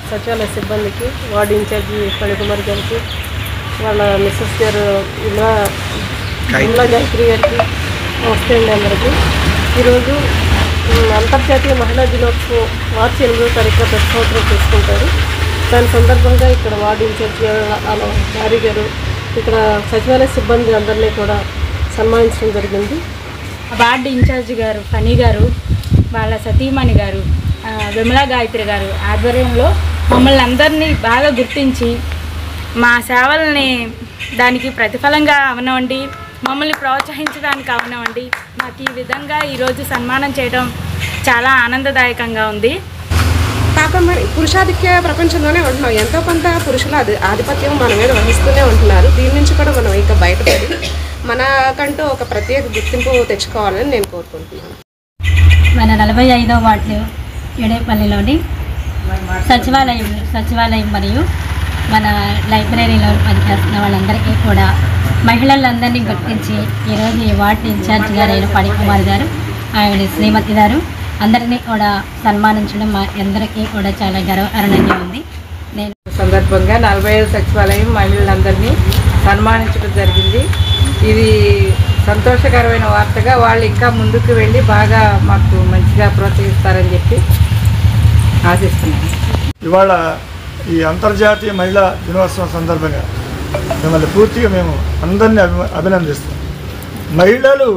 సచివాలయ సిబ్బందికి, ward incharge Phanikumar గారికి, వాళ్ళ మిస్సెస్ గారు ఇలా గాయత్రి గారికి నమస్తే అండి అందరికీ. ఈరోజు అంతర్జాతీయ మహిళా దినోత్సవం మార్చి 8వ తారీఖున ప్రతి సంవత్సరం చేసుకుంటారు. దాని సందర్భంగా ఇక్కడ వార్డు ఇన్ఛార్జి గారి గారు ఇక్కడ సచివాలయ సిబ్బంది అందరినీ కూడా సన్మానించడం జరిగింది. వార్డు ఇన్ఛార్జి గారు ఫణి గారు, వాళ్ళ సతీమణి గారు విమలా గాయత్రి గారు ఆధ్వర్యంలో మమ్మల్ని అందరినీ బాగా గుర్తించి మా సేవల్ని దానికి ప్రతిఫలంగా అవనివ్వండి, మమ్మల్ని ప్రోత్సహించడానికి అవనివ్వండి, మాకు ఈ విధంగా ఈరోజు సన్మానం చేయడం చాలా ఆనందదాయకంగా ఉంది. కాక మరి పురుషాధిక్య ప్రపంచంలోనే ఉంటున్నాం. ఎంతో కొంత పురుషుల ఆధిపత్యం మన మీద వహిస్తూనే ఉంటున్నారు. దీని నుంచి కూడా మనం ఇక బయటపడి మనకంటూ ఒక ప్రత్యేక గుర్తింపు తెచ్చుకోవాలని నేను కోరుకుంటున్నాను. మన 45వ వార్డు ఎడేపల్లిలోని సచివాలయం మరియు మన లైబ్రరీలో పనిచేస్తున్న వాళ్ళందరికీ కూడా మహిళలందరినీ గుర్తించి ఈరోజు ఈ వార్డు ఇన్ఛార్జ్ గారైన ఫణికుమార్ గారు, ఆవిడ శ్రీమతి గారు అందరినీ కూడా సన్మానించడం మా అందరికీ కూడా చాలా గర్వకారణంగా ఉంది. నేను సందర్భంగా 45వ సచివాలయం మహిళలందరినీ సన్మానించడం జరిగింది. ఇది సంతోషకరమైన వార్తగా వాళ్ళు ఇంకా ముందుకు వెళ్ళి బాగా మాకు మంచిగా ప్రోత్సహిస్తారని చెప్పి ఆశిస్తున్నాను. ఇవాళ ఈ అంతర్జాతీయ మహిళా దినోత్సవం సందర్భంగా మిమ్మల్ని పూర్తిగా మేము అందరినీ అభినందిస్తాం. మహిళలు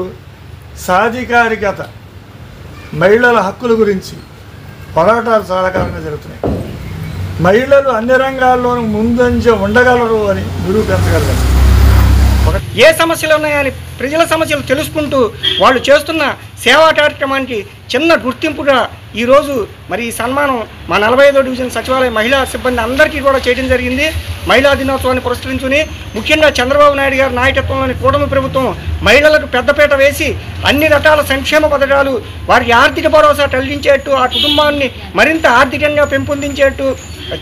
సాధికారికత, మహిళల హక్కుల గురించి పోరాటాలు చాలా కాలంగా జరుగుతున్నాయి. మహిళలు అన్ని రంగాల్లోనూ ముందంజ ఉండగలరు అని నిరూపించగలరు. ఏ సమస్యలు ఉన్నాయని ప్రజల సమస్యలు తెలుసుకుంటూ వాళ్ళు చేస్తున్న సేవా కార్యక్రమానికి చిన్న గుర్తింపుగా ఈరోజు మరి ఈ సన్మానం మా 45వ డివిజన్ సచివాలయ మహిళా సిబ్బంది అందరికీ కూడా చేయడం జరిగింది. మహిళా దినోత్సవాన్ని పురస్కరించుకుని ముఖ్యంగా చంద్రబాబు నాయుడు గారి నాయకత్వంలోని కూటమి ప్రభుత్వం మహిళలకు పెద్దపీట వేసి అన్ని రకాల సంక్షేమ పథకాలు వారికి ఆర్థిక భరోసా కలిగించేట్టు, ఆ కుటుంబాన్ని మరింత ఆర్థికంగా పెంపొందించేట్టు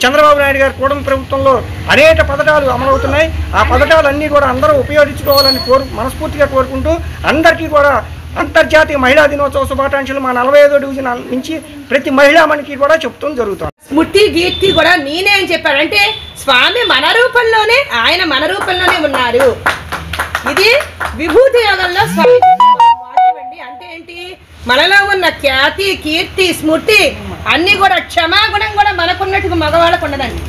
చంద్రబాబు నాయుడు గారి కూటమి ప్రభుత్వంలో అనేక పథకాలు అమలవుతున్నాయి. ఆ పథకాలన్నీ కూడా అందరూ ఉపయోగించుకోవాలని మనస్ఫూర్తిగా కోరుకుంటూ అందరికీ కూడా అంతర్జాతీయ మహిళా దినోత్సవ శుభాకాంక్షలు మా 45వ డివిజన్ నుంచి ప్రతి మహిళామణికి కూడా చెప్తూ జరుగుతుంది. స్మృతి గీర్తి కూడా నేనే అని చెప్పాడంటే స్వామి మన రూపంలోనే, ఆయన మన రూపంలోనే ఉన్నారు. ఇది విభూతి యోగంలో స్వామి అంటే ఏంటి, మనలో ఉన్న ఖ్యాతి, కీర్తి, స్మృతి అన్నీ కూడా క్షమాగుణం కూడా మనకున్నట్టుగా మగవాళ్ళకు ఉండదండి.